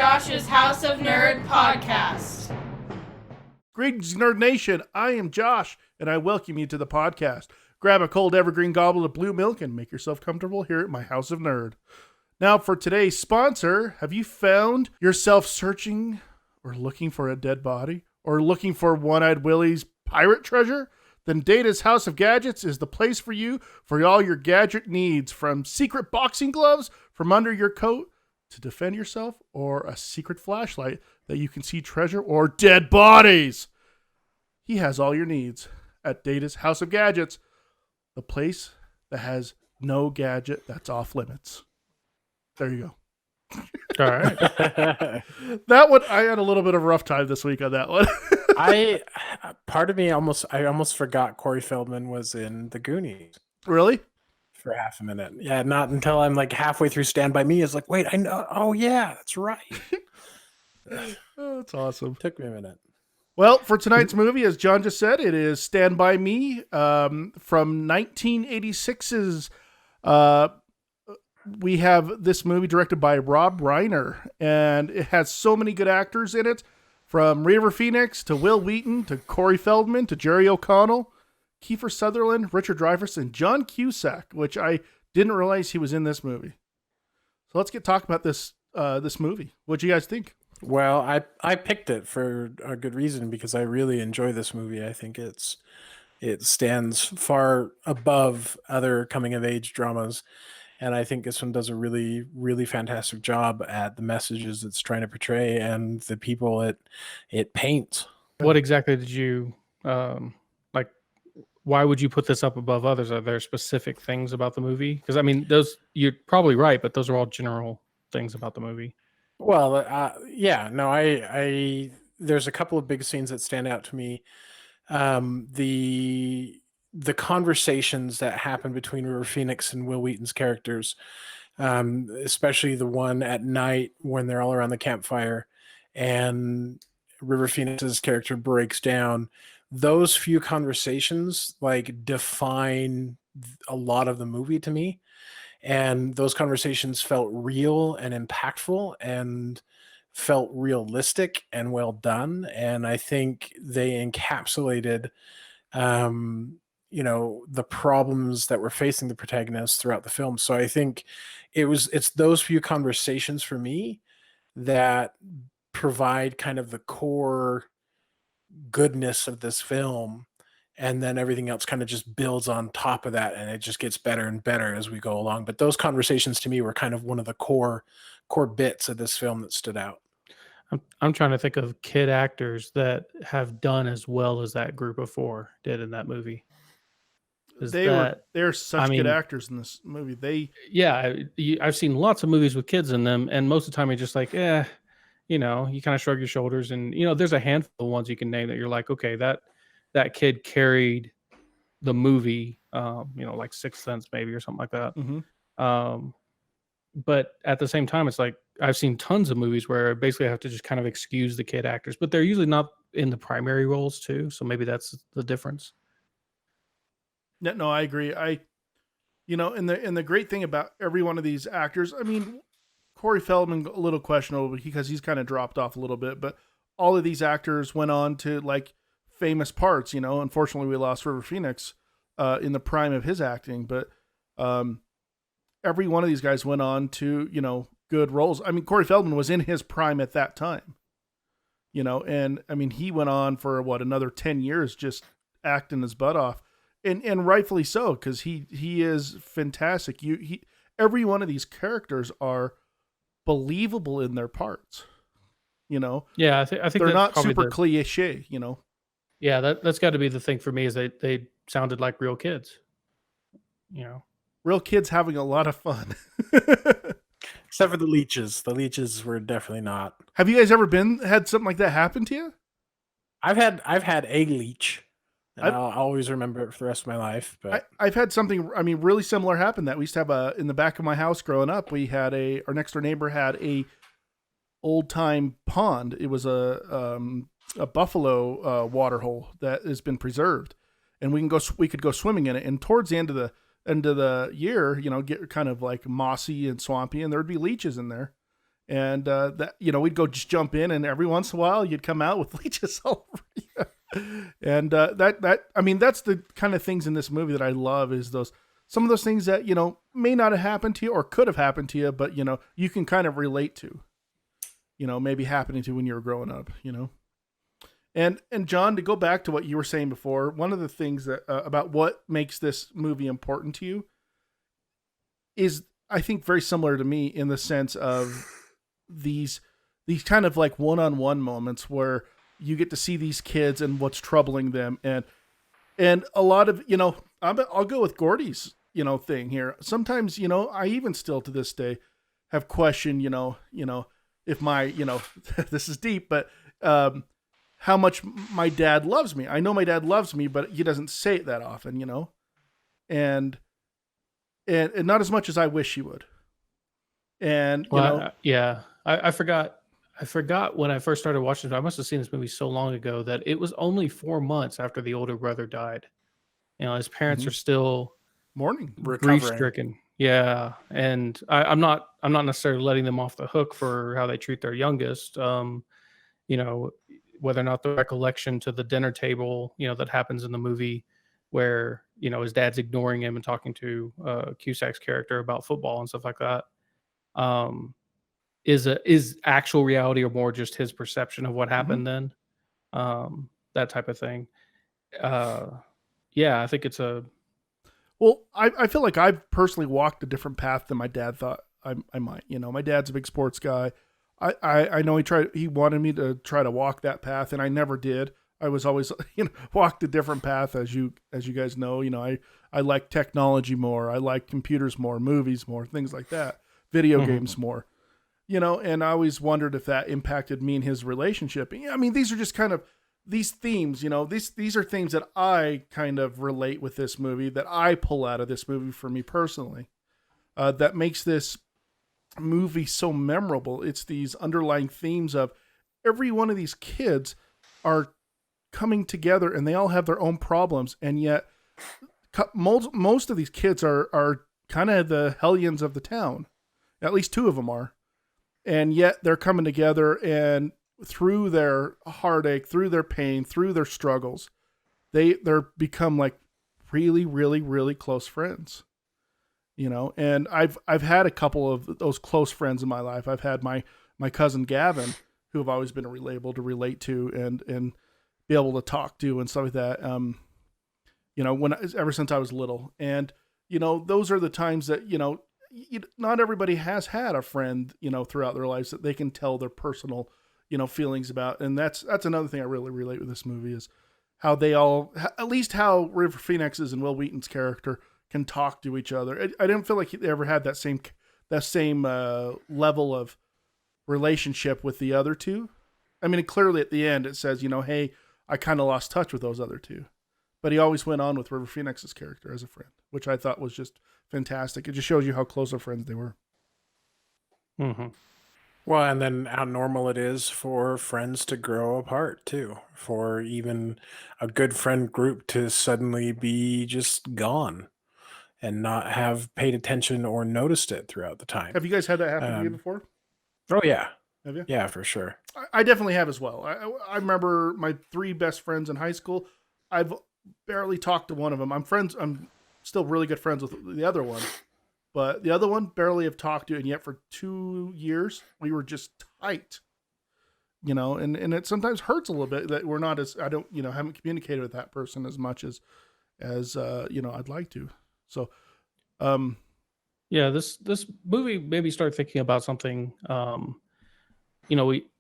Josh's House of Nerd podcast. Greetings, Nerd Nation. I am Josh, and I welcome you to the podcast. Grab a cold evergreen goblet of blue milk and make yourself comfortable here at my House of Nerd. Now, for today's sponsor, have you found yourself searching or looking for a dead body? Or looking for One-Eyed Willie's pirate treasure? Then Data's House of Gadgets is the place for you for all your gadget needs, from secret boxing gloves from under your coat to defend yourself, or a secret flashlight that you can see treasure or dead bodies. He has all your needs at Data's House of Gadgets, the place that has no gadget that's off limits. There you go. All right. That one, I had a little bit of a rough time this week on that one. Part of me almost forgot Corey Feldman was in The Goonies. Really? For half a minute. Yeah, not until I'm like halfway through Stand By Me. It's like, wait, I know. Oh yeah, that's right. Oh, that's awesome. Took me a minute. Well, for tonight's movie, as John just said, it is Stand By Me from 1986's. We have this movie directed by Rob Reiner, and it has so many good actors in it, from River Phoenix to Will Wheaton to Corey Feldman to Jerry O'Connell, Kiefer Sutherland, Richard Dreyfuss, and John Cusack, which I didn't realize he was in this movie. So let's get talking about this movie. What do you guys think? Well, I picked it for a good reason, because I really enjoy this movie. I think it stands far above other coming of age dramas. And I think this one does a really, really fantastic job at the messages it's trying to portray and the people it paints. What exactly did you like? Why would you put this up above others? Are there specific things about the movie? Because I mean, those, you're probably right, but those are all general things about the movie. Well, yeah, no, I there's a couple of big scenes that stand out to me. The conversations that happen between River Phoenix and Will Wheaton's characters, especially the one at night when they're all around the campfire and River Phoenix's character breaks down. Those few conversations like define a lot of the movie to me. And those conversations felt real and impactful and felt realistic and well done. And I think they encapsulated the problems that were facing the protagonist throughout the film. So I think it's those few conversations for me that provide kind of the core goodness of this film. And then everything else kind of just builds on top of that, and it just gets better and better as we go along. But those conversations to me were kind of one of the core bits of this film that stood out. I'm trying to think of kid actors that have done as well as that group of four did in that movie. They're such good actors in this movie. I've seen lots of movies with kids in them, and most of the time you're just like, you kind of shrug your shoulders, and there's a handful of ones you can name that you're like, okay, that kid carried the movie, like Sixth Sense maybe or something like that. Mm-hmm. But at the same time, it's like I've seen tons of movies where basically I have to just kind of excuse the kid actors, but they're usually not in the primary roles too. So maybe that's the difference. No, I agree. And the great thing about every one of these actors, I mean, Corey Feldman, a little questionable because he's kind of dropped off a little bit, but all of these actors went on to like famous parts. Unfortunately we lost River Phoenix in the prime of his acting, but every one of these guys went on to good roles. I mean, Corey Feldman was in his prime at that time, and I mean he went on for another 10 years just acting his butt off, and rightfully so, because he is fantastic. Every one of these characters are believable in their parts. Yeah, I think they're not super cliche. Yeah, that's got to be the thing for me, is they sounded like real kids. Real kids having a lot of fun. Except for the leeches. The leeches were definitely not. Have you guys ever had something like that happen to you? I've had a leech. And I'll always remember it for the rest of my life. But I've had something, really similar happen. That we used to have in the back of my house growing up, we had our next door neighbor had a old time pond. It was a buffalo water hole that has been preserved, and we could go swimming in it. And towards the end of the year, get kind of like mossy and swampy, and there'd be leeches in there. And that, we'd go just jump in, and every once in a while you'd come out with leeches all over you. And that's the kind of things in this movie that I love, is some of those things that, may not have happened to you or could have happened to you, but, you can kind of relate to, maybe happening to when you were growing up, And John, to go back to what you were saying before, one of the things that about what makes this movie important to you is, I think, very similar to me in the sense of these kind of like one-on-one moments where you get to see these kids and what's troubling them, and a lot of, I'll go with Gordy's thing here. Sometimes, I even still to this day have questioned, if my, this is deep, but how much my dad loves me. I know my dad loves me, but he doesn't say it that often, and not as much as I wish he would. And I forgot when I first started watching it. I must have seen this movie so long ago that it was only 4 months after the older brother died. His parents are still mourning, grief stricken. Yeah, and I'm not necessarily letting them off the hook for how they treat their youngest. Whether or not the recollection to the dinner table, that happens in the movie, where his dad's ignoring him and talking to Cusack's character about football and stuff like that, is actual reality or more just his perception of what happened then, that type of thing. I think it's a. Well, I feel like I've personally walked a different path than my dad thought I might. My dad's a big sports guy. I know he wanted me to try to walk that path, and I never did. I was always, walked a different path, as you guys know. I like technology more. I like computers more, movies more, things like that, video games more. And I always wondered if that impacted me and his relationship. I mean, these are just kind of these themes. These are things that I kind of relate with this movie, that I pull out of this movie for me personally, that makes this movie so memorable. It's these underlying themes of every one of these kids are coming together, and they all have their own problems, and yet most of these kids are kind of the hellions of the town. At least 2 of them are, and yet they're coming together, and through their heartache, through their pain, through their struggles, they're become like really, really, really close friends. And I've had a couple of those close friends in my life. I've had my cousin Gavin, who I've always been able to relate to and be able to talk to and stuff like that. Ever since I was little, and those are the times that not everybody has had a friend throughout their lives that they can tell their personal feelings about, and that's another thing I really relate with this movie, is how they all, at least how River Phoenix's and Will Wheaton's character can talk to each other. I didn't feel like they ever had that same level of relationship with the other 2. I mean, clearly at the end it says, hey, I kind of lost touch with those other 2, but he always went on with River Phoenix's character as a friend, which I thought was just fantastic. It just shows you how close of friends they were. Mm-hmm. Well, and then how normal it is for friends to grow apart too, for even a good friend group to suddenly be just gone and not have paid attention or noticed it throughout the time. Have you guys had that happen to you before? Oh yeah. Have you? Yeah, for sure. I definitely have as well. I remember my 3 best friends in high school. I've barely talked to one of them. I'm still really good friends with the other one, but the other one barely have talked to, and yet for 2 years we were just tight. And it sometimes hurts a little bit that we're not as, haven't communicated with that person as much as I'd like to. So, this movie made me start thinking about something.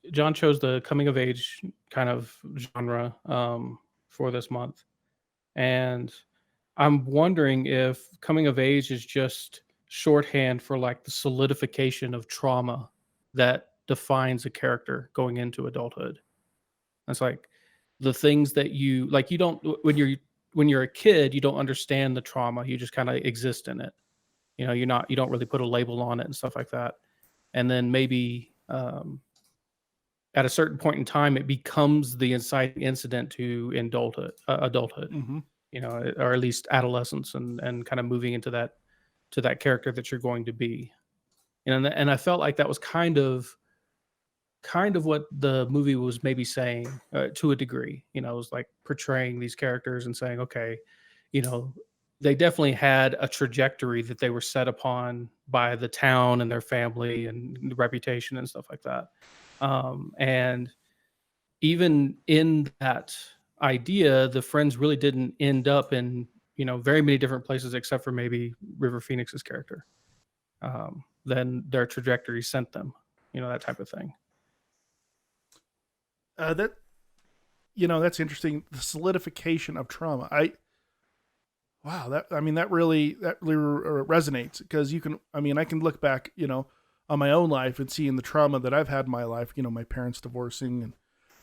John chose the coming of age kind of genre for this month, and I'm wondering if coming of age is just shorthand for like the solidification of trauma that defines a character going into adulthood. It's like the things that you don't, when you're a kid, you don't understand the trauma. You just kind of exist in it. You don't really put a label on it and stuff like that. And then maybe at a certain point in time, it becomes the inciting incident to adulthood, or at least adolescence, and kind of moving into that character that you're going to be. And I felt like that was kind of kind of what the movie was maybe saying to a degree. It was like portraying these characters and saying, okay, they definitely had a trajectory that they were set upon by the town and their family and the reputation and stuff like that. And even in that idea, the friends really didn't end up in, very many different places except for maybe River Phoenix's character. Then their trajectory sent them, that type of thing. That's interesting. The solidification of trauma. That really resonates, because I can look back, on my own life and seeing the trauma that I've had in my life, my parents divorcing and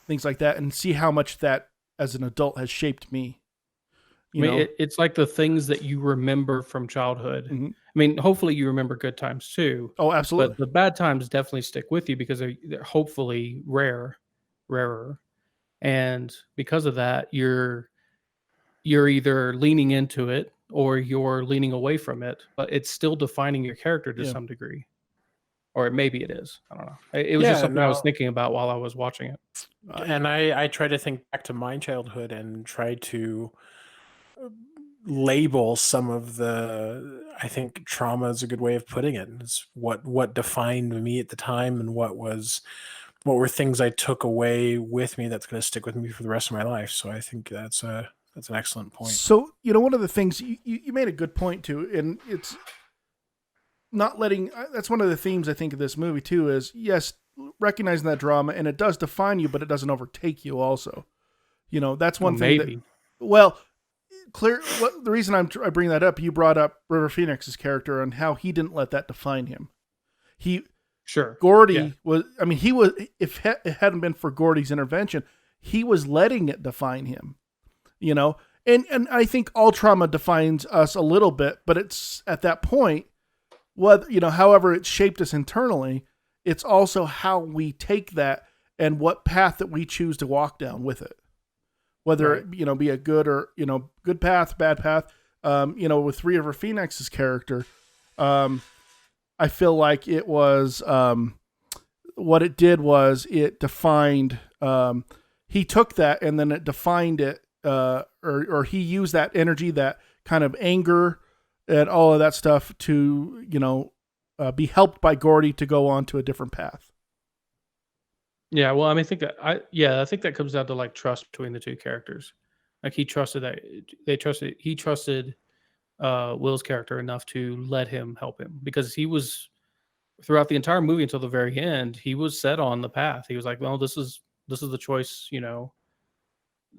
things like that, and see how much that as an adult has shaped me. It's like the things that you remember from childhood. Mm-hmm. Hopefully you remember good times too. Oh, absolutely. But the bad times definitely stick with you because they're hopefully rarer. And because of that, you're either leaning into it or you're leaning away from it, but it's still defining your character to some degree. Or maybe it is. I don't know. It was just something I was thinking about while I was watching it. And I try to think back to my childhood and try to label some of the, I think trauma is a good way of putting it. It's what defined me at the time, and what were things I took away with me that's going to stick with me for the rest of my life. So I think that's an excellent point. So, one of the things you made a good point too, and it's not letting, that's one of the themes I think of this movie too, is yes, recognizing that drama, and it does define you, but it doesn't overtake you also. That's one thing. Maybe. The reason I bring that up, you brought up River Phoenix's character and how he didn't let that define him. Gordy was, if it hadn't been for Gordy's intervention, he was letting it define him, and I think all trauma defines us a little bit, but it's at that point, however it shaped us internally, it's also how we take that and what path that we choose to walk down with it. Whether it, be a good or, good path, bad path. With River Phoenix's character, I feel like it was, what it did was it defined, he took that and then it defined it, or he used that energy, that kind of anger and all of that stuff to, be helped by Gordy to go on to a different path. Yeah, well, I think that comes down to like trust between the two characters. Like he trusted Will's character enough to let him help him, because he was, throughout the entire movie until the very end, he was set on the path. He was like, well, this is the choice,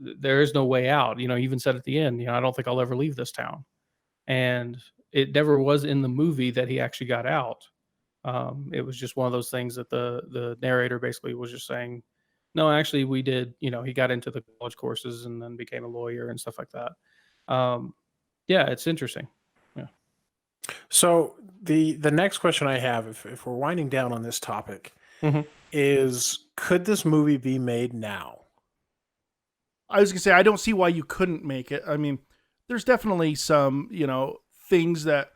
there is no way out. He even said at the end, I don't think I'll ever leave this town. And it never was in the movie that he actually got out. It was just one of those things that the narrator basically was just saying, no, actually we did, he got into the college courses and then became a lawyer and stuff like that. It's interesting. Yeah. So the next question I have, if we're winding down on this topic, is, could this movie be made now? I was gonna say, I don't see why you couldn't make it. There's definitely some, things that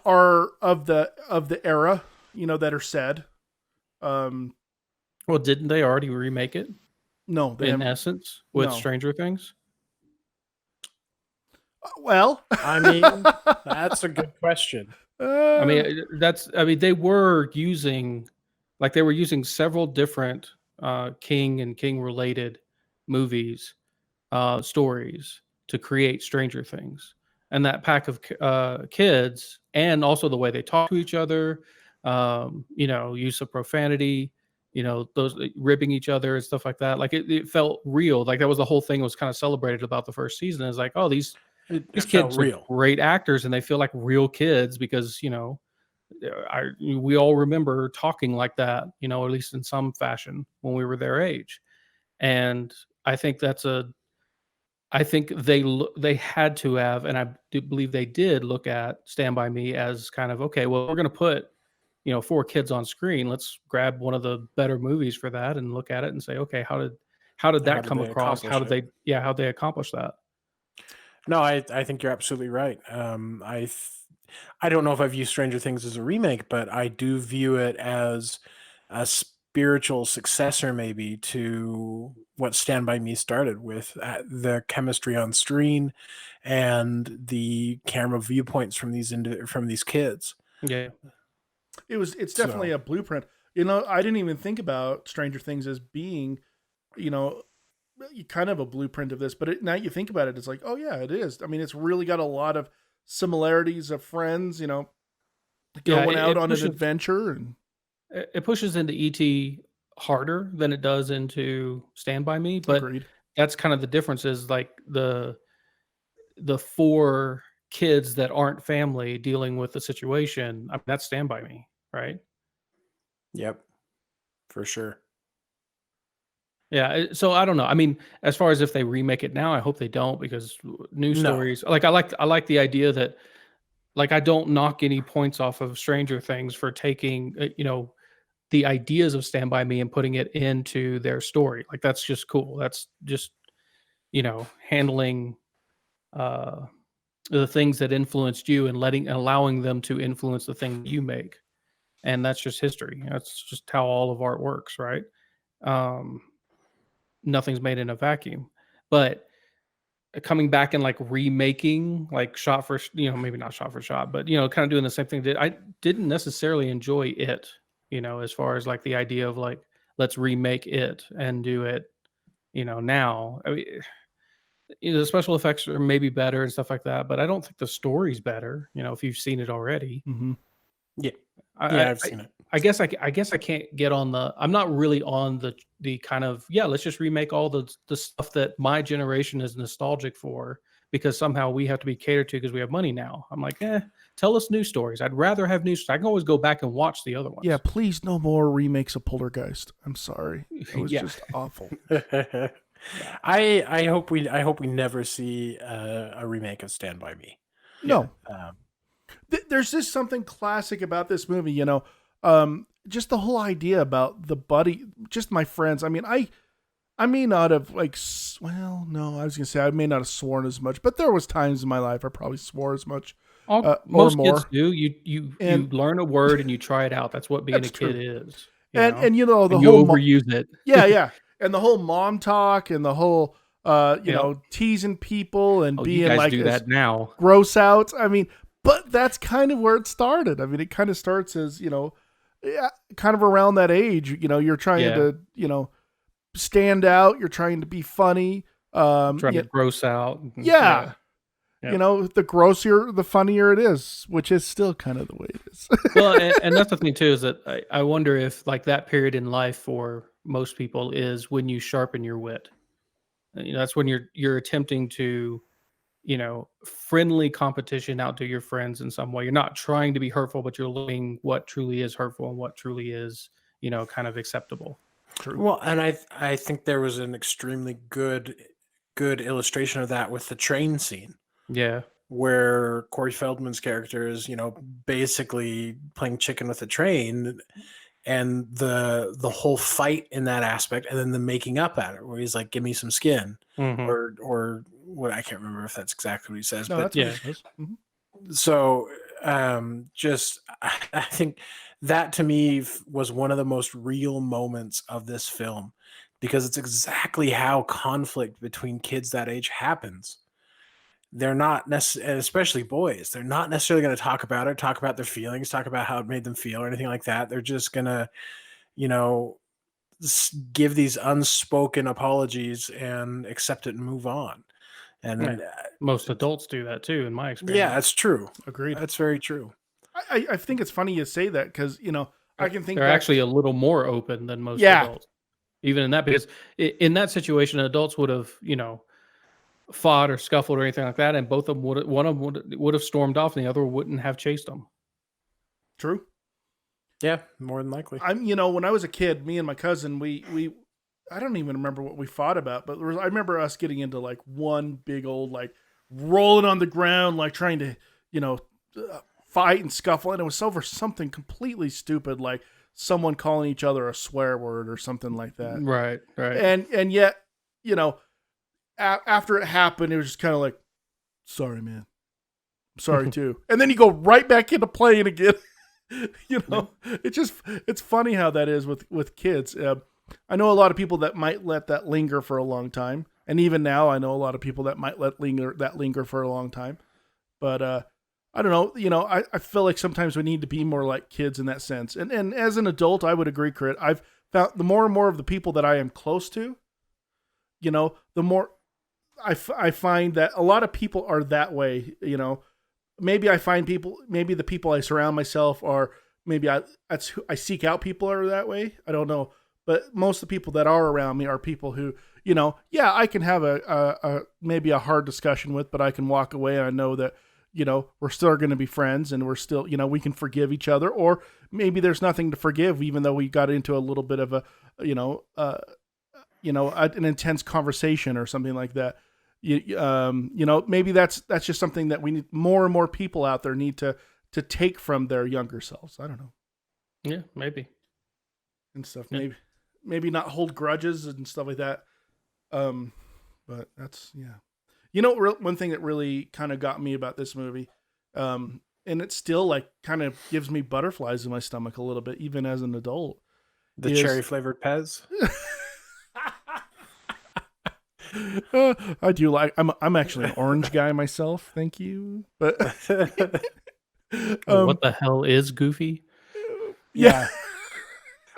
are of the era, that are said. Well, didn't they already remake it? No, they in essence with Stranger Things. Well, that's a good question. They were using several different King and King related movies, stories to create Stranger Things. And that pack of kids, and also the way they talk to each other, use of profanity, those ribbing each other and stuff like that. Like it felt real. Like that was the whole thing was kind of celebrated about the first season. It's like, oh, these kids are great actors and they feel like real kids because, we all remember talking like that, at least in some fashion when we were their age. And I think they had to have, and I do believe they did look at Stand By Me as kind of, okay, well, we're going to put, 4 kids on screen. Let's grab one of the better movies for that and look at it and say, okay, how did that come across? How'd they accomplish that? No, I think you're absolutely right. I don't know if I view Stranger Things as a remake, but I do view it as a spiritual successor maybe to what Stand By Me started with, the chemistry on screen and the camera viewpoints from these kids. Yeah. It's definitely a blueprint. You know, I didn't even think about Stranger Things as being, you know, kind of a blueprint of this, but now you think about it, it's like, oh yeah, it is. I mean, it's really got a lot of similarities of friends, you know, going out on an adventure, and it pushes into ET harder than it does into Stand By Me, but agreed. That's kind of the difference is like the 4 kids that aren't family dealing with the situation. I mean, that's Stand By Me, right? Yep, for sure. Yeah, so I don't know. I mean, as far as if they remake it now, I hope they don't, because news No. stories, like I like the idea that, like, I don't knock any points off of Stranger Things for taking you know, the ideas of Stand By Me and putting it into their story. Like, that's just cool. That's just, you know, handling the things that influenced you and allowing them to influence the thing you make. And that's just history. That's just how all of art works, right? Nothing's made in a vacuum. But coming back and like remaking, like shot for, you know, maybe not shot for shot, but, you know, kind of doing the same thing. I didn't necessarily enjoy it, you know, as far as like the idea of like, let's remake it and do it, you know, now. I mean, you know, the special effects are maybe better and stuff like that, but I don't think the story's better, you know, if you've seen it already. Mm-hmm. Yeah, I've seen it. I guess I can't get on I'm not really on the kind of, yeah, let's just remake all the stuff that my generation is nostalgic for, because somehow we have to be catered to because we have money now. I'm like, tell us new stories. I'd rather have new stories. I can always go back and watch the other ones. Yeah, please, no more remakes of Poltergeist. I'm sorry, it was just awful. I hope we never see a remake of Stand By Me. No. There's just something classic about this movie, you know. Just the whole idea about the buddy, just my friends. I mean, I may not have I was gonna say I may not have sworn as much, but there was times in my life I probably swore as much. Most or kids more. do. You learn a word and you try it out. That's what being a kid is. And you know, the you whole overuse it. Yeah. And the whole mom talk and the whole you know, teasing people and being you guys like do that now. Gross out. I mean, but that's kind of where it started. I mean, it kind of starts as, you know, kind of around that age, you know, you're trying to, you know, stand out. You're trying to be funny. Trying to gross out. Yeah. You know, the grosser, the funnier it is, which is still kind of the way it is. Well, and that's the thing too, is that I wonder if like that period in life for most people is when you sharpen your wit. You know, that's when you're attempting to, you know, friendly competition outdo your friends in some way. You're not trying to be hurtful, but you're learning what truly is hurtful and what truly is, you know, kind of acceptable. True. Well, and I think there was an extremely good illustration of that with the train scene. Yeah. Where Corey Feldman's character is, you know, basically playing chicken with the train, and the whole fight in that aspect, and then the making up at it, where he's like, "Give me some skin," or what, I can't remember if that's exactly what he says. No, but that's what he says. Mm-hmm. So, just I think that to me was one of the most real moments of this film, because it's exactly how conflict between kids that age happens. They're not necessarily, especially boys, they're not necessarily going to talk about it, talk about their feelings, talk about how it made them feel or anything like that. They're just going to, you know, give these unspoken apologies and accept it and move on. And most adults do that too, in my experience. Yeah, that's true. Agreed. That's very true. I think it's funny you say that, because, you know, I can think they're actually a little more open than most adults, even in that, because in that situation, adults would have, you know, fought or scuffled or anything like that, and both of them one of them would have stormed off, and the other wouldn't have chased them. True. Yeah, more than likely. You know, when I was a kid, me and my cousin, we I don't even remember what we fought about, but I remember us getting into like one big old, like, rolling on the ground, like trying to, you know, fight and scuffle, and it was over something completely stupid, like someone calling each other a swear word or something like that. Right. And yet, you know, after it happened, it was just kind of like, sorry, man. I'm sorry too. And then you go right back into playing again. It's funny how that is with kids. I know a lot of people that might let that linger for a long time, and even now I know a lot of people that might let linger for a long time. But I don't know. I feel like sometimes we need to be more like kids in that sense. And as an adult, I would agree, Crit. I've found the more and more of the people that I am close to, the more I find that a lot of people are that way. Maybe I find maybe the people I surround myself are, maybe I seek out people are that way. I don't know. But most of the people that are around me are people who, I can have a maybe a hard discussion with, but I can walk away and I know that, we're still going to be friends and we're still, we can forgive each other, or maybe there's nothing to forgive, even though we got into a little bit of an intense conversation or something like that. Maybe that's just something that we need, more and more people out there need to take from their younger selves. I don't know. Yeah, maybe. And stuff. Yeah. Maybe not hold grudges and stuff like that. But that's, yeah. One thing that really kind of got me about this movie, and it still like kind of gives me butterflies in my stomach a little bit, even as an adult. The cherry flavored Pez. I do like. I'm actually an orange guy myself. Thank you. But what the hell is Goofy? Yeah.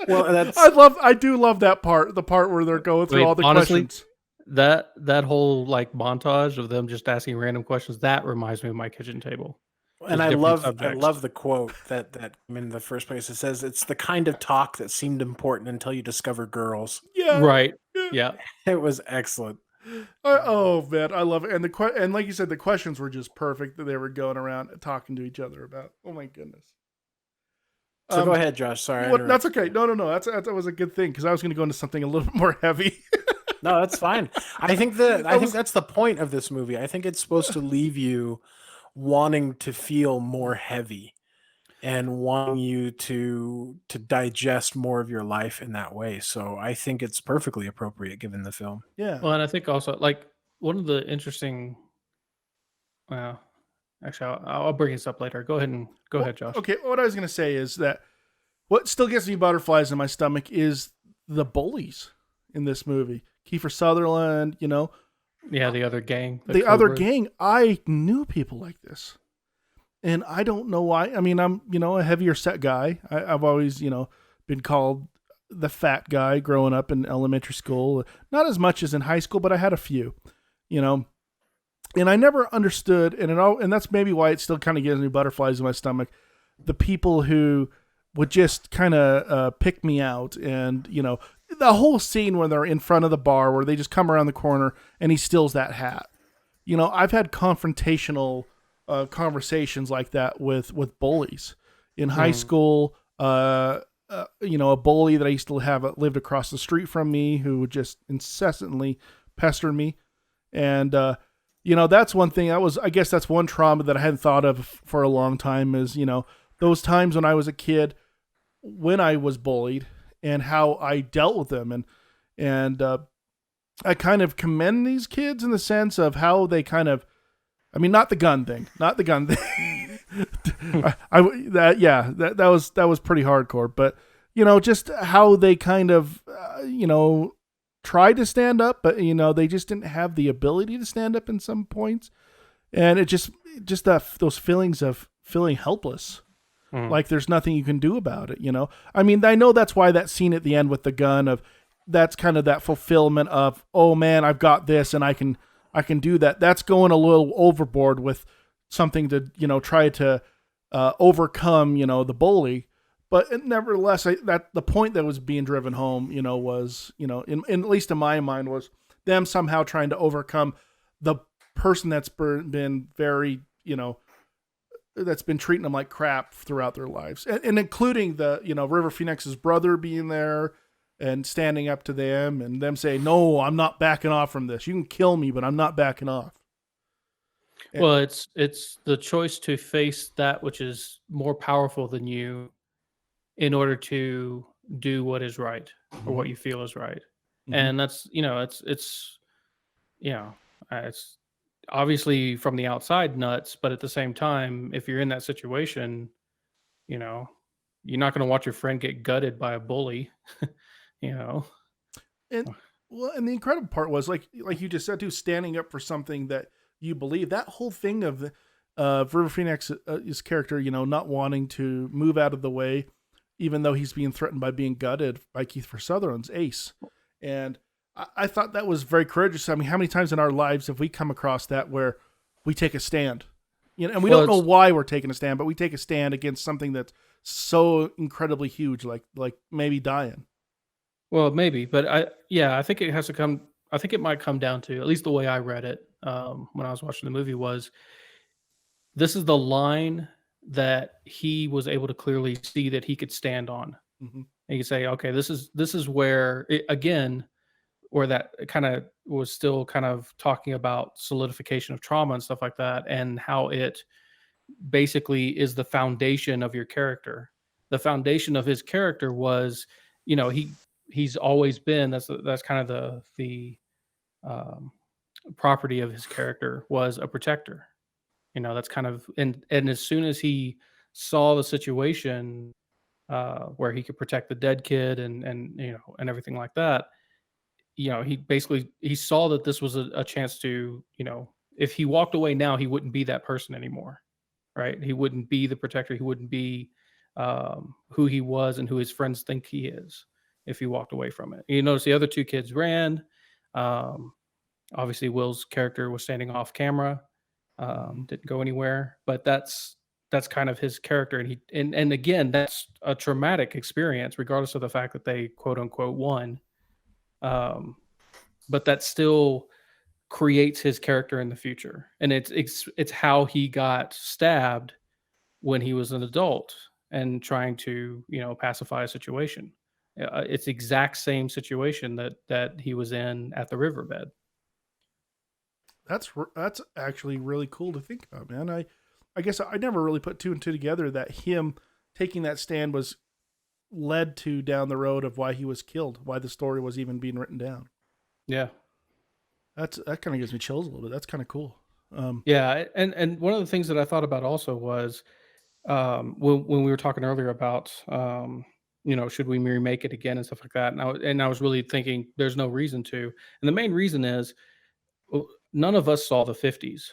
Well, I do love that part. The part where they're going through all the questions. That whole like montage of them just asking random questions, that reminds me of My Kitchen Table. And I love the quote that in the first place. It says, "It's the kind of talk that seemed important until you discover girls." Yeah. Right. Yeah. It was excellent. Oh man, I love it. And like you said, the questions were just perfect that they were going around talking to each other about. Oh my goodness. So go ahead, Josh. Sorry. That's okay. No. That was a good thing, because I was going to go into something a little bit more heavy. No, that's fine. I think that's the point of this movie. I think it's supposed to leave you wanting to feel more heavy and wanting you to digest more of your life in that way. So I think it's perfectly appropriate given the film. Yeah. Well, and I think also like one of the interesting. Well, actually, I'll bring this up later. Go ahead, Josh. Okay. What I was going to say is that what still gets me butterflies in my stomach is the bullies in this movie. Kiefer Sutherland, Yeah, the other gang. The other gang. I knew people like this. And I don't know why. I mean, I'm, a heavier set guy. I've always, been called the fat guy growing up in elementary school. Not as much as in high school, but I had a few, And I never understood, and that's maybe why it still kind of gives me butterflies in my stomach, the people who would just kind of pick me out. And, the whole scene when they're in front of the bar where they just come around the corner and he steals that hat. I've had confrontational conversations like that with bullies in high school. A bully that I used to have lived across the street from me who would just incessantly pester me. And, that's one thing I guess that's one trauma that I hadn't thought of for a long time is, those times when I was a kid, when I was bullied and how I dealt with them. And I kind of commend these kids in the sense of how they kind of, not the gun thing. That was pretty hardcore, but just how they kind of, tried to stand up, but they just didn't have the ability to stand up in some points. And it just those feelings of feeling helpless. Like there's nothing you can do about it, I know that's why that scene at the end with the gun that's kind of that fulfillment of, oh man, I've got this and I can do that. That's going a little overboard with something to, try to overcome, the bully. But nevertheless, that the point that was being driven home, was, at least in my mind, was them somehow trying to overcome the person that's been very, that's been treating them like crap throughout their lives, and including the, River Phoenix's brother being there and standing up to them and them saying, no, I'm not backing off from this. You can kill me, but I'm not backing off. Well, it's the choice to face that which is more powerful than you in order to do what is right or what you feel is right. Mm-hmm. And that's, it's obviously from the outside nuts, but at the same time, if you're in that situation, you're not going to watch your friend get gutted by a bully, you know. And and the incredible part was like you just said too, standing up for something that you believe. That whole thing of River Phoenix's character, not wanting to move out of the way, even though he's being threatened by being gutted by Kiefer Sutherland's Ace. And I thought that was very courageous. I mean, how many times in our lives have we come across that where we take a stand? And we don't know why we're taking a stand, but we take a stand against something that's so incredibly huge, like maybe dying. Well, maybe, but I think it has to come. I think it might come down to, at least the way I read it when I was watching the movie, was this is the line that he was able to clearly see that he could stand on. Mm-hmm. And you could say, okay, this is where where that kind of was still kind of talking about solidification of trauma and stuff like that, and how it basically is the foundation of your character. The foundation of his character was, he's always been, that's kind of the property of his character, was a protector. That's kind of, and as soon as he saw the situation where he could protect the dead kid and everything like that, he saw that this was a chance to, if he walked away now, he wouldn't be that person anymore, right? He wouldn't be the protector. He wouldn't be who he was and who his friends think he is if he walked away from it. You notice the other two kids ran. Obviously, Will's character was standing off camera, didn't go anywhere, but that's kind of his character. And again, that's a traumatic experience, regardless of the fact that they quote unquote won. But that still creates his character in the future, and it's how he got stabbed when he was an adult and trying to pacify a situation. It's the exact same situation that he was in at the riverbed. That's actually really cool to think about, man. I guess I never really put two and two together that him taking that stand was led to down the road of why he was killed, why the story was even being written down. Yeah. That kind of gives me chills a little bit. That's kind of cool. Yeah. And one of the things that I thought about also was when we were talking earlier about, should we remake it again and stuff like that. And I was really thinking there's no reason to. And the main reason is none of us saw the 50s,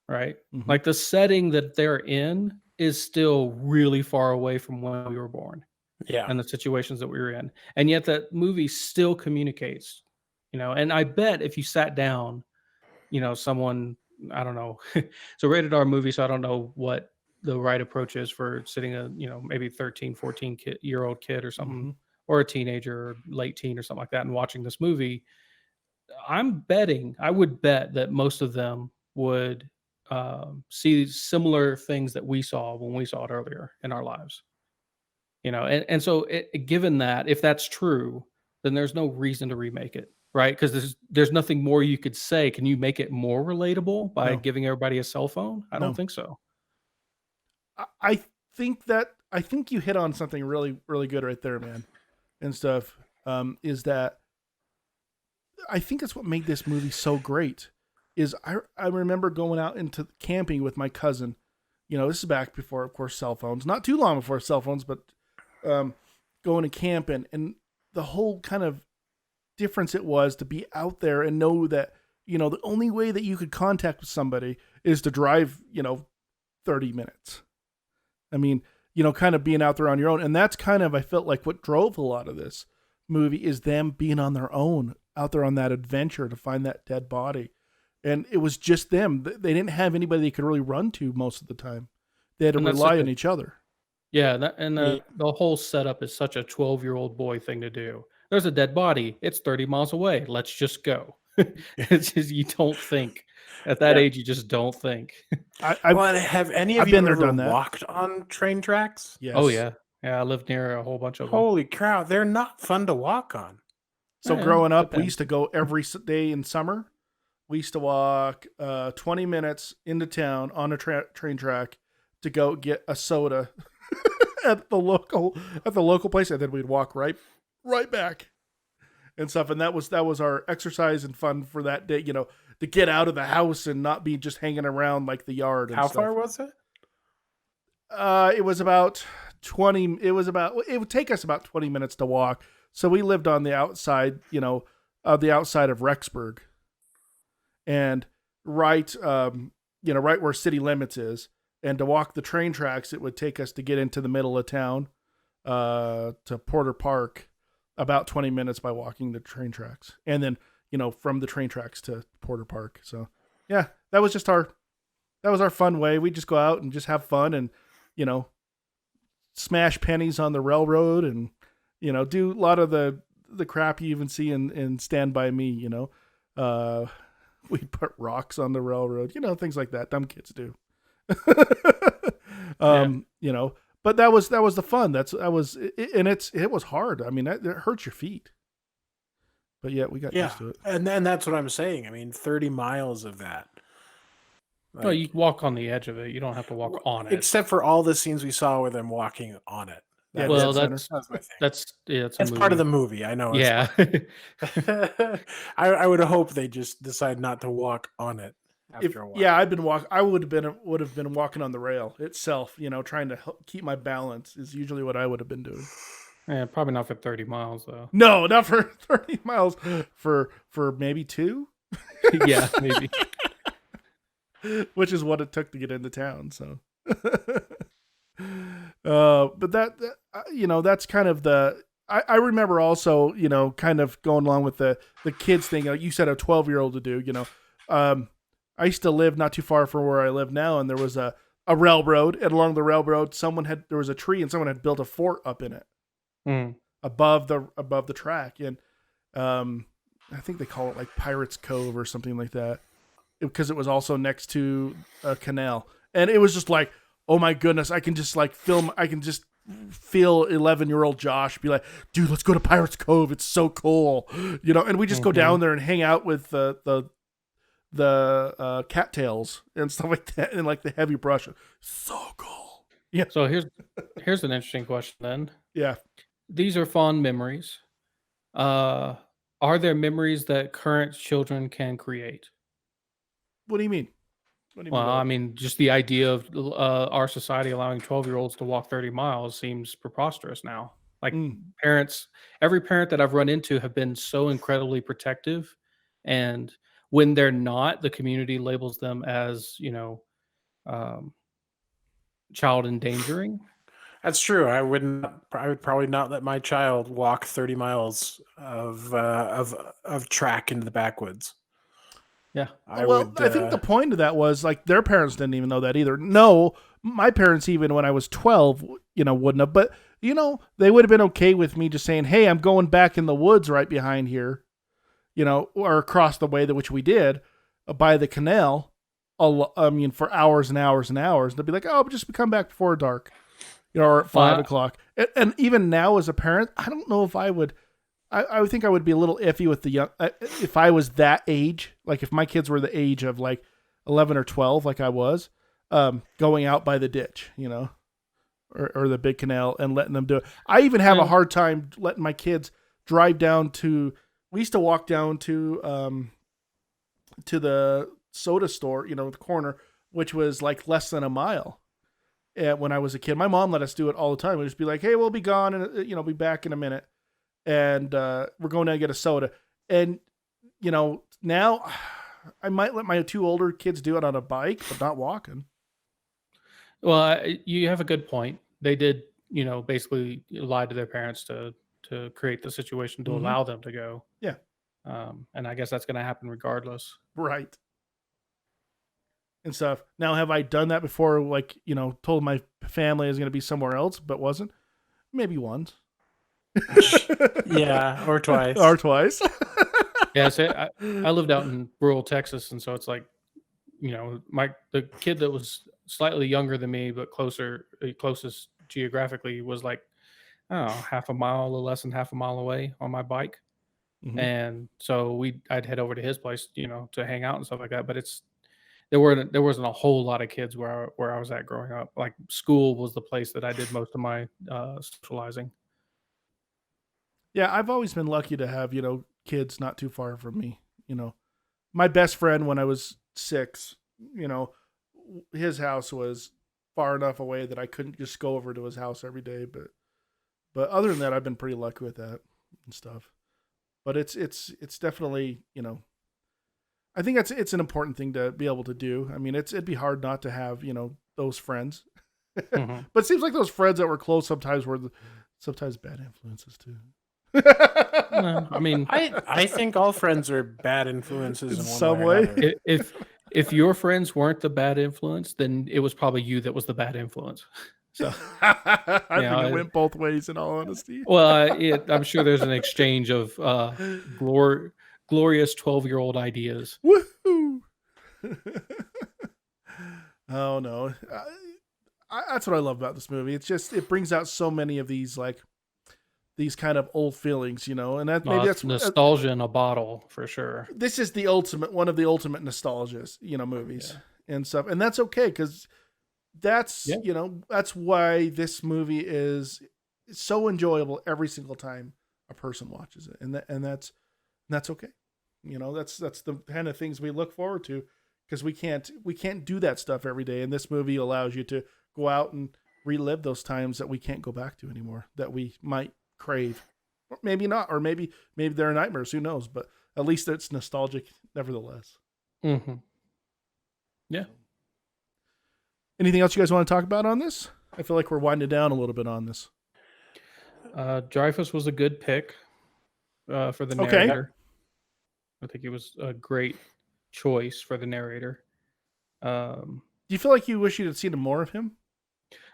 right? Mm-hmm. Like the setting that they're in is still really far away from when we were born. Yeah. And the situations that we were in. And yet that movie still communicates, and I bet if you sat down, someone, I don't know, it's a rated R movie, so I don't know what the right approach is for sitting a, maybe 13, 14-year-old kid or something, Mm-hmm. or a teenager or late teen or something like that, and watching this movie. I would bet that most of them would see similar things that we saw when we saw it earlier in our lives. And so given that, if that's true, then there's no reason to remake it, right? Because there's nothing more you could say. Can you make it more relatable by giving everybody a cell phone? I don't think so. I think you hit on something really, really good right there, man, and stuff. Is that I think that's what made this movie so great. Is I remember going out into camping with my cousin. This is back before, of course, cell phones. Not too long before cell phones, but going to camp and the whole kind of difference it was to be out there and know that, the only way that you could contact with somebody is to drive, 30 minutes. I mean, kind of being out there on your own. And that's kind of, I felt like what drove a lot of this movie is them being on their own out there on that adventure to find that dead body. And it was just them. They didn't have anybody they could really run to most of the time. They had to rely on each other. Yeah, the whole setup is such a 12-year-old boy thing to do. There's a dead body. It's 30 miles away. Let's just go. It's just, you don't think. At that age, you just don't think. Have any of you ever walked on train tracks? Yes. Oh, yeah. Yeah, I lived near a whole bunch of them. Holy cow, they're not fun to walk on. So growing up, we used to go every day in summer. We used to walk 20 minutes into town on a train track to go get a soda at the local place, and then we'd walk right back and stuff. And that was our exercise and fun for that day. To get out of the house and not be just hanging around like the yard. And How stuff. far was it? It was about it would take us about 20 minutes to walk. So we lived on the outside, the outside of Rexburg, and right where city limits is. And to walk the train tracks, it would take us to get into the middle of town, to Porter Park, about 20 minutes by walking the train tracks. And then, from the train tracks to Porter Park. So yeah, that was our fun way. We just go out and just have fun and, smash pennies on the railroad and, do a lot of the crap you even see in Stand By Me, we put rocks on the railroad, things like that. Dumb kids do. But that was the fun. It was hard. I mean, it hurts your feet, but yeah, we got used to it. And then that's what I'm saying. I mean, 30 miles of that. Well, you walk on the edge of it. You don't have to walk on it. Except for all the scenes we saw with them walking on it. Yeah, well, that's my thing. That's part of the movie. I know. Yeah. I would hope they just decide not to walk on it after a while. Yeah, I would have been walking on the rail itself. Trying to keep my balance is usually what I would have been doing. Yeah, probably not for 30 miles though. No, not for 30 miles. For maybe 2. Yeah, maybe. Which is what it took to get into town. So, but that's kind of I remember also, kind of going along with the kids thing. Like you said, a 12-year-old to do, I used to live not too far from where I live now. And there was a railroad, and along the railroad, there was a tree and someone had built a fort up in it above the track. And, I think they call it like Pirates Cove or something like that, because it was also next to a canal. And it was just like, oh my goodness, I can just feel 11-year-old Josh be like, dude, let's go to Pirates Cove. It's so cool. And we just go down there and hang out with the cattails and stuff like that. And like the heavy brush. So cool. Yeah. So here's an interesting question then. Yeah. These are fond memories. Are there memories that current children can create? What do you mean? Well, I mean, just the idea of our society allowing 12-year-olds to walk 30 miles seems preposterous now. Like every parent that I've run into have been so incredibly protective. And when they're not, the community labels them as, child endangering. That's true. I would probably not let my child walk 30 miles of track into the backwoods. Yeah. I think the point of that was like their parents didn't even know that either. No, my parents, even when I was 12, wouldn't have. But, they would have been okay with me just saying, hey, I'm going back in the woods right behind here, or across the way, which we did, by the canal. For hours and hours and hours. And they'd be like, oh, just come back before dark, or at 5 o'clock. And even now as a parent, I don't know if I would. I would think I would be a little iffy with the young, if I was that age, like if my kids were the age of like 11 or 12, like I was, going out by the ditch, or the big canal and letting them do it. I even have a hard time letting my kids drive down we used to walk down to the soda store, the corner, which was like less than a mile. When I was a kid, my mom let us do it all the time. We'd just be like, hey, we'll be gone and, be back in a minute. And we're going down to get a soda. And, now I might let my 2 older kids do it on a bike, but not walking. Well, you have a good point. They did, basically lie to their parents to create the situation to allow them to go. Yeah. And I guess that's going to happen regardless. Right. And stuff. Now, have I done that before? Like, told my family I was going to be somewhere else, but wasn't? Maybe once. Yeah, or twice. Yeah, so I lived out in rural Texas, and so it's like, the kid that was slightly younger than me but closest geographically was like, half a mile, a little less than half a mile away on my bike. And so I'd head over to his place, to hang out and stuff like that. But there wasn't a whole lot of kids where I was at growing up. Like school was the place that I did most of my socializing. Yeah, I've always been lucky to have, kids not too far from me. My best friend when I was 6, his house was far enough away that I couldn't just go over to his house every day. But other than that, I've been pretty lucky with that and stuff. But it's definitely, you know, I think it's an important thing to be able to do. I mean, it'd be hard not to have, you know, those friends. Mhm. But it seems like those friends that were close sometimes were sometimes bad influences too. I mean, I think all friends are bad influences In in one some way. way. Or another. if your friends weren't the bad influence, then it was probably you that was the bad influence. So, I think Yeah, it went both ways, in all honesty. well, I'm sure there's an exchange of glorious 12-year-old ideas. Woohoo! Oh no, that's what I love about this movie. It's just it brings out so many of these these kind of old feelings, you know, and that maybe that's nostalgia in a bottle for sure. This is the ultimate one of the ultimate nostalgias, you know, movies and stuff, and that's okay because that's you know that's why this movie is so enjoyable every single time a person watches it, and that's okay. You know, that's the kind of things we look forward to because we can't do that stuff every day, and this movie allows you to go out and relive those times that we can't go back to anymore, that we might crave, or maybe not, or maybe they're nightmares. Who knows? But at least it's nostalgic, nevertheless. Mm-hmm. Yeah. Anything else you guys want to talk about on this? I feel like we're winding down a little bit on this. Dreyfuss was a good pick for the Okay. narrator. I think it was a great choice for the narrator. Do you feel like you wish you'd have seen more of him?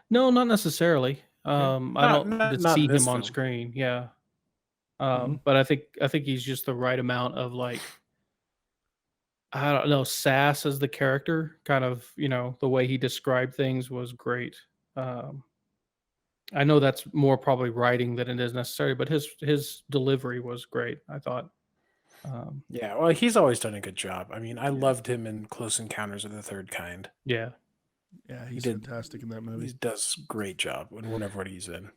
No, not necessarily. I don't not see in this him on film. screen. Yeah. Mhm. But I think he's just the right amount of like, I don't know, sass as the character. Kind of, you know, the way he described things was great. I know that's more probably writing than it is necessary, but his delivery was great, I thought. Yeah, well, he's always done a good job. I mean, I loved him in Close Encounters of the Third Kind. Yeah. Yeah, he's did- fantastic in that movie. He does a great job in whatever he's in.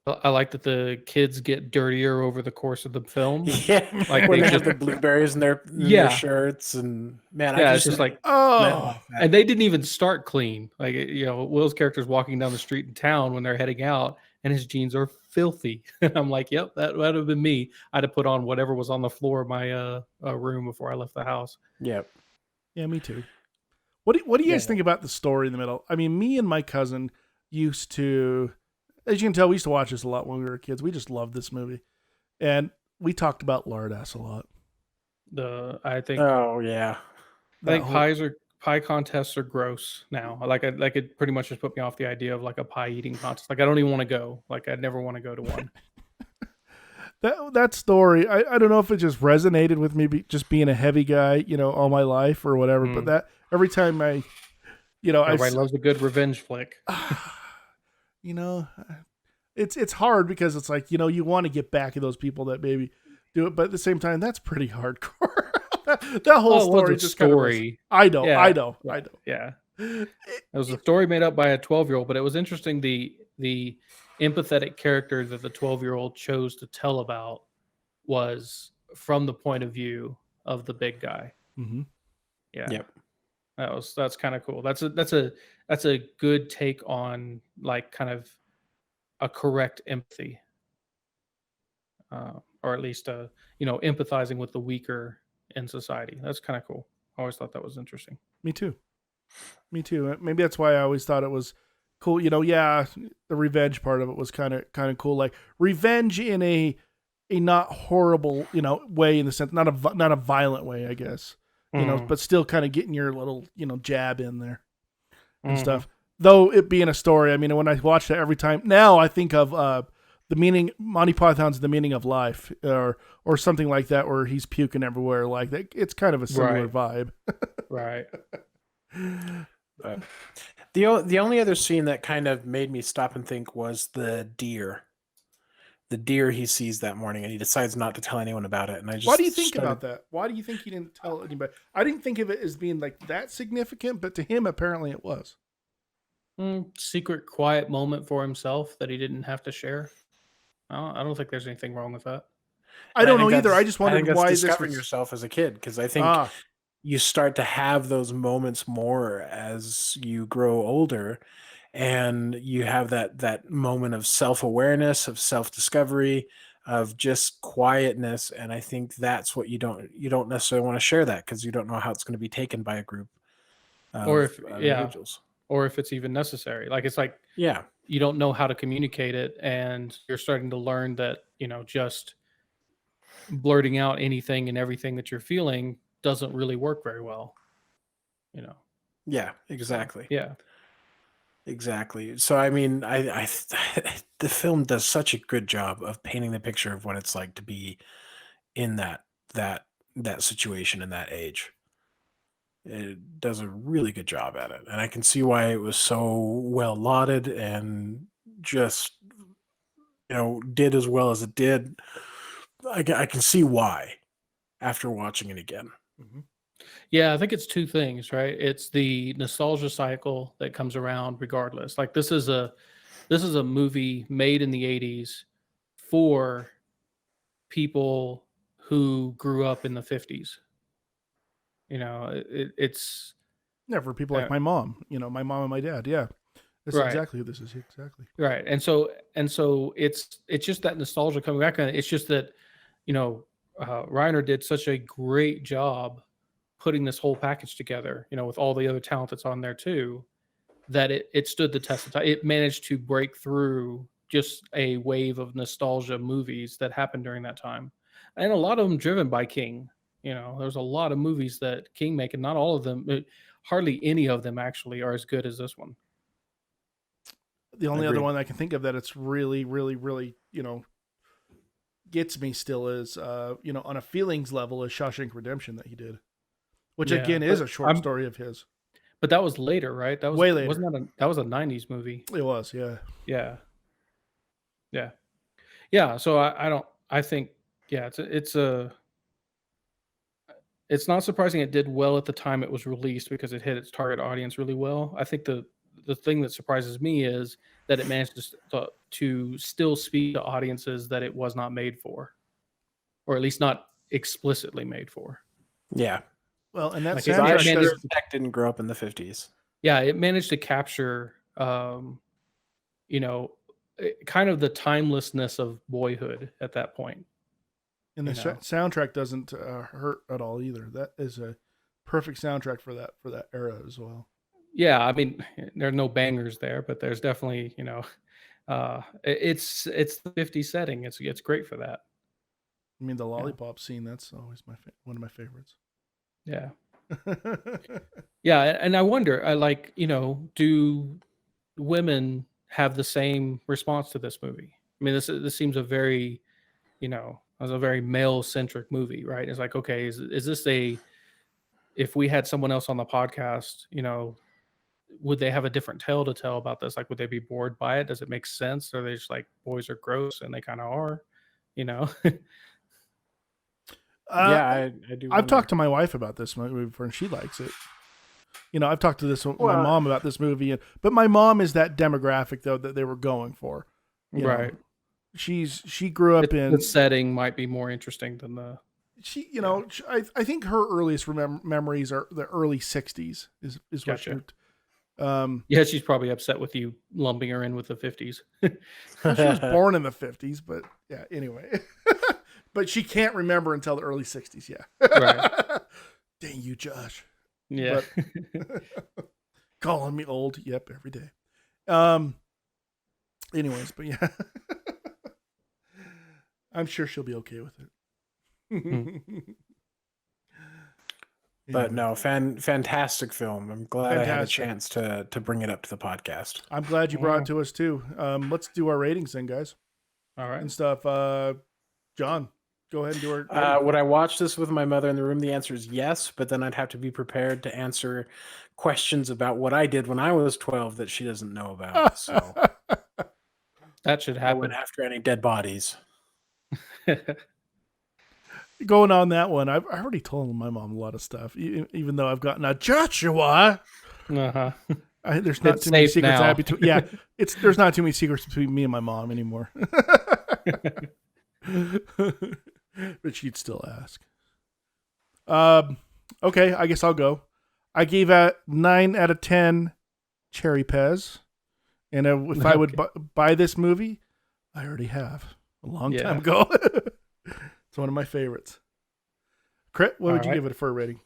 I like that the kids get dirtier over the course of the film. Yeah, Like when they they have just- the blueberries in their Yeah. shirts, and man, Yeah, I it's just like, Oh, and they didn't even start clean. Like, you know, Will's character's walking down the street in town when they're heading out, and his jeans are filthy. And I'm like, yep, that would have been me. I'd have put on whatever was on the floor of my room before I left the house. yeah. yeah, me too. What do you guys Yeah. think about the story in the middle? I mean, me and my cousin used to, as you can tell, we used to watch this a lot when we were kids. We just loved this movie, and we talked about Lardass a lot. I think Oh yeah. That whole- pie contests are gross now. Like it pretty much just put me off the idea of like a pie eating contest. Like I don't even want to go. Like I'd never want to go to one. that story, I don't know if it just resonated with me, just being a heavy guy, you know, all my life or whatever. But that every time Everybody loves a good revenge flick. you know, it's hard because it's like, you know, you want to get back at those people that maybe do it, but at the same time, that's pretty hardcore. that whole Well, it was story a just kind of story. I know. Yeah. It was a story made up by a 12-year-old, but it was interesting the empathetic character that the 12-year-old chose to tell about was from the point of view of the big guy. Mm-hmm. Yeah. Yep. That's kind of cool. That's a good take on like kind of a correct empathy. Or at least you know, empathizing with the weaker in society. That's kind of cool. I always thought that was interesting. Me too. Maybe that's why I always thought it was cool. You know, yeah, the revenge part of it was kind of cool. Like revenge in a not horrible, you know, way, in the sense, not a violent way, I guess. You know, but still kind of getting your little, you know, jab in there and stuff. Though it being a story, I mean, when I watch it every time now, I think of the meaning, Monty Python's The Meaning of Life, or something like that, where he's puking everywhere. Like that, it's kind of a similar vibe. Right. The only other scene that kind of made me stop and think was the deer. The deer he sees that morning, and he decides not to tell anyone about it. And I just Why do you think about that? Why do you think he didn't tell anybody? I didn't think of it as being like that significant, but to him, apparently it was. Secret, quiet moment for himself that he didn't have to share. I don't think there's anything wrong with that. I don't know either. I just wondered why this discovering was yourself as a kid, because I think you start to have those moments more as you grow older, and you have that moment of self-awareness, of self-discovery, of just quietness. And I think that's what you don't necessarily want to share that, because you don't know how it's going to be taken by a group Or of if individuals. or if it's even necessary. Like it's like Yeah. you don't know how to communicate it, and you're starting to learn that, just blurting out anything and everything that you're feeling doesn't really work very well. Yeah, exactly. Yeah. Exactly. So I mean, I the film does such a good job of painting the picture of what it's like to be in that that situation in that age. It does a really good job at it, and I can see why it was so well lauded and just did as well as it did. I can see why after watching it again. Mm-hmm. Yeah, I think it's two things, right? It's the nostalgia cycle that comes around regardless. Like this is a movie made in the 80s for people who grew up in the 50s. It's For people like my mom, my mom and my dad. Yeah. That's Right. exactly who this is. Exactly. right. And so it's just that nostalgia coming back, and it's just that, Reiner did such a great job putting this whole package together, with all the other talent that's on there too, that it stood the test of time. It managed to break through just a wave of nostalgia movies that happened during that time. And a lot of them driven by King. There's a lot of movies that King make, and not all of them, hardly any of them actually are as good as this one. The only other Agreed. one I can think of that it's really, really, really, gets me still is, on a feelings level, is Shawshank Redemption that he did, which Yeah, again is but a short story of his. But that was later, right? That was Way later. that was a 90s movie. It was, yeah. Yeah. Yeah. Yeah. So I think, yeah, it's not surprising it did well at the time it was released, because it hit its target audience really well. I think the thing that surprises me is that it managed to still speak to audiences that it was not made for, or at least not explicitly made for. Yeah. Well, and that Like, soundtrack does, Tech didn't grow up in the 50s. Yeah, it managed to capture, kind of the timelessness of boyhood at that point. and the soundtrack doesn't hurt at all either. That is a perfect soundtrack for that era as well. Yeah, I mean, there are no bangers there, but there's definitely, it's the 50s setting. It's great for that. I mean, the lollipop scene, that's always one of my favorites. Yeah. Yeah, and I wonder, do women have the same response to this movie? I mean, this seems a very, as a very male-centric movie, right? It's like, okay, is this if we had someone else on the podcast, would they have a different tale to tell about this? Like, would they be bored by it? Does it make sense? Or are they just like, boys are gross, and they kind of are, Yeah, I do. I've talked to my wife about this movie before, and she likes it. I've talked to my mom about this movie, but my mom is that demographic though that they were going for. Right. She grew up in the setting might be more interesting than the. I think her earliest memories are the early '60s. Is what she. Yeah, she's probably upset with you lumping her in with the 50s. Well, she was born in the 50s, but yeah. Anyway, but she can't remember until the early '60s. Yeah. Right. Dang you, Josh. Yeah. Calling me old. Yep, every day. Anyways, but yeah. I'm sure she'll be okay with it. But no, fantastic film. I'm glad I had a chance to bring it up to the podcast. I'm glad you brought it to us too. Let's do our ratings then, guys. All right. And stuff. John, go ahead and do our. Would I watch this with my mother in the room? The answer is yes, but then I'd have to be prepared to answer questions about what I did when I was 12 that she doesn't know about. So that should happen. I went after any dead bodies. Going on that one, I already told my mom a lot of stuff, even though I've gotten a Joshua. Uh-huh. There's not too many secrets I have between. Yeah, there's not too many secrets between me and my mom anymore. But she'd still ask. Okay, I guess I'll go. I gave a 9 out of 10 cherry Pez. And if I would buy this movie, I already have a long time ago. It's one of my favorites. Crit, what would you give it for a rating?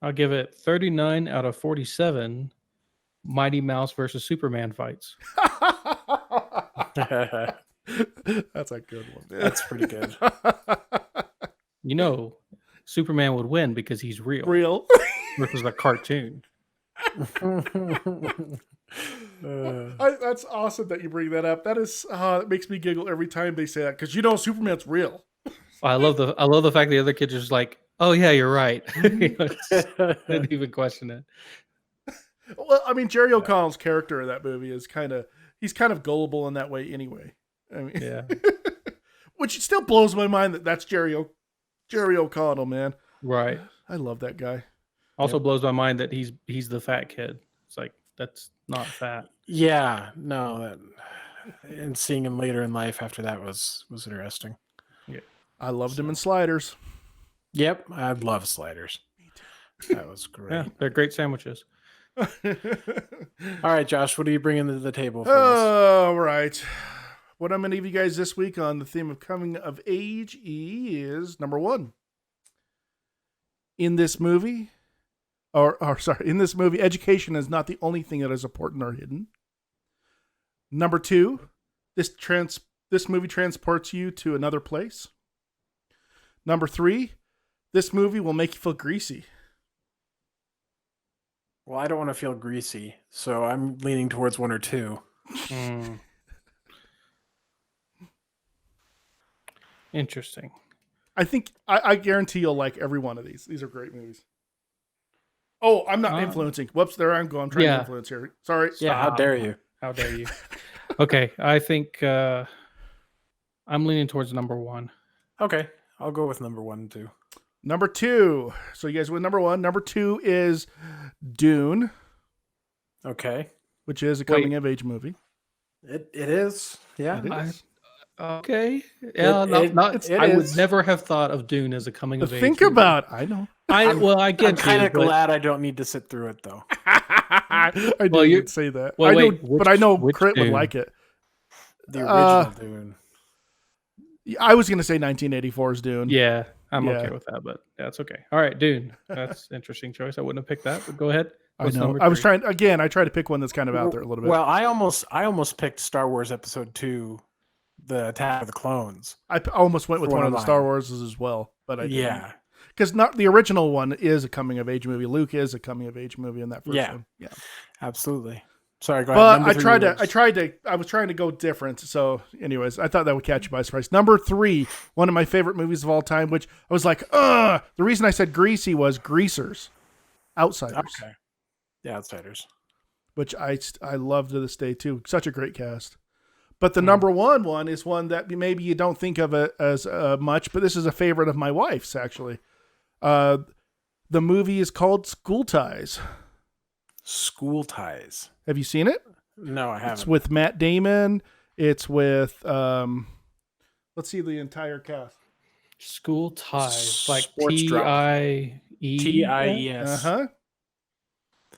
I'll give it 39 out of 47 Mighty Mouse versus Superman fights. That's a good one. That's pretty good. You know, Superman would win because he's real. Real. Versus a cartoon. That's awesome that you bring that up. That is, it makes me giggle every time they say that because Superman's real. I love the fact the other kid just like, oh yeah, you're right. Didn't even question it. Well, I mean, Jerry O'Connell's character in that movie is he's kind of gullible in that way anyway. I mean, yeah. Which still blows my mind that's Jerry O'Connell, man. Right. I love that guy. Also blows my mind that he's the fat kid. It's like, that's not fat. Yeah, no. And seeing him later in life after that was interesting. Yeah. I loved him in Sliders. Yep, I love Sliders. That was great. Yeah, they're great sandwiches. All right, Josh, what are you bringing to the table for us? All right. What I'm going to give you guys this week on the theme of coming of age is number 1. In this movie, education is not the only thing that is important or hidden. Number 2, this movie transports you to another place. Number 3, this movie will make you feel greasy. Well, I don't want to feel greasy, so I'm leaning towards 1 or 2. Interesting. I think I guarantee you'll like every one of these. These are great movies. Oh, I'm not influencing. Whoops, there I'm going. I'm trying to influence here. Sorry. Yeah, how dare you? How dare you? Okay, I think I'm leaning towards number 1. Okay, I'll go with number 1 too. Number 2. So you guys went number 1. Number 2 is Dune. Okay. Which is a coming of age movie. It is. Yeah. It is. Okay. Yeah. I would never have thought of Dune as a coming of age. Think about. I know. I get. I'm kind of glad I don't need to sit through it though. I didn't say that. Well, I know Crit would like it. The original Dune. I was going to say 1984's Dune. Yeah, I'm okay with that, but that's okay. All right, Dune. That's an interesting choice. I wouldn't have picked that, but go ahead. I know. I was trying again. I tried to pick one that's kind of out there a little bit. Well, I almost picked Star Wars Episode 2, The Attack of the Clones. I almost went with one of the Star Warses as well, but I didn't. Yeah. Because not the original one is a coming of age movie. Luke is a coming of age movie in that first one. Yeah, absolutely. Sorry, go ahead. But I was trying to go different. So, anyways, I thought that would catch you by surprise. Number 3, one of my favorite movies of all time, which I was like, the reason I said greasy was Greasers, Outsiders. Okay. The Outsiders, which I love to this day too. Such a great cast. But the number 1 is one that maybe you don't think of it as much, but this is a favorite of my wife's actually. The movie is called School Ties. School Ties. Have you seen it? No, I haven't. It's with Matt Damon. It's with let's see the entire cast. School Ties, like Ties. Uh-huh.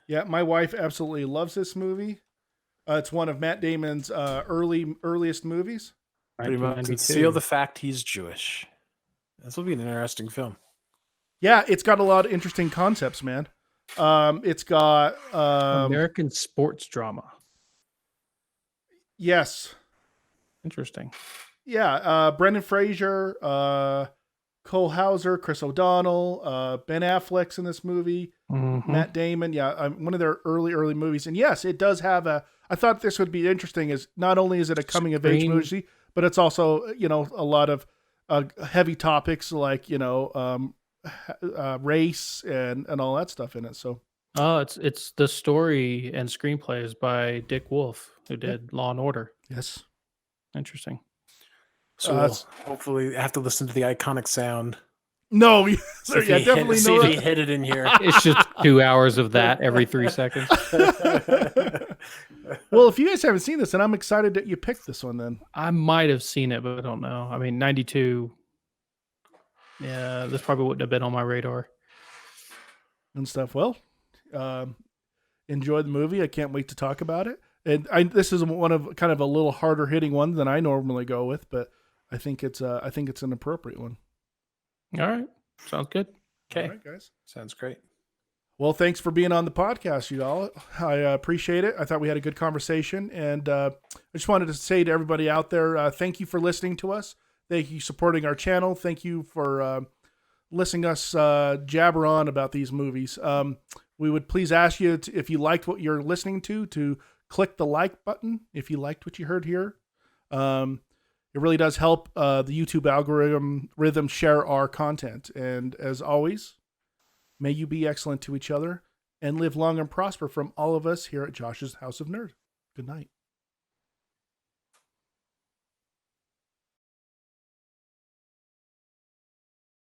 Yeah, my wife absolutely loves this movie. It's one of Matt Damon's earliest movies. Pretty much conceal the fact he's Jewish. This will be an interesting film. Yeah, it's got a lot of interesting concepts, man. It's got American sports drama. Yes. Interesting. Yeah, Brendan Fraser, Cole Hauser, Chris O'Donnell, Ben Affleck's in this movie, Matt Damon. Yeah, one of their early movies. And yes, it does have I thought this would be interesting is not only is it a coming of age movie, but it's also, a lot of heavy topics like, race and all that stuff in it. So, it's the story and screenplays by Dick Wolf, who did Law and Order. Yes. Interesting. So we'll hopefully have to listen to the iconic sound. No, definitely see if he hit it in here. It's just 2 hours of that every 3 seconds. Well, if you guys haven't seen this, then I'm excited that you picked this one then. I might have seen it, but I don't know. I mean, 92. Yeah, this probably wouldn't have been on my radar. And stuff. Well, enjoy the movie. I can't wait to talk about it. And this is one of kind of a little harder hitting one than I normally go with, but I think it's an appropriate one. All right. Sounds good. Okay. All right, guys. Sounds great. Well, thanks for being on the podcast, you all. I appreciate it. I thought we had a good conversation, and I just wanted to say to everybody out there, thank you for listening to us. Thank you for supporting our channel. Thank you for listening us jabber on about these movies. We would please ask you, if you liked what you're listening to click the like button if you liked what you heard here. It really does help the YouTube algorithm share our content. And as always, may you be excellent to each other and live long and prosper from all of us here at Josh's House of Nerd. Good night.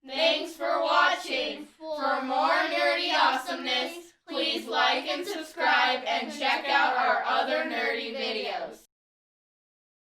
Thanks for watching. For more nerdy awesomeness, please like and subscribe and check out our other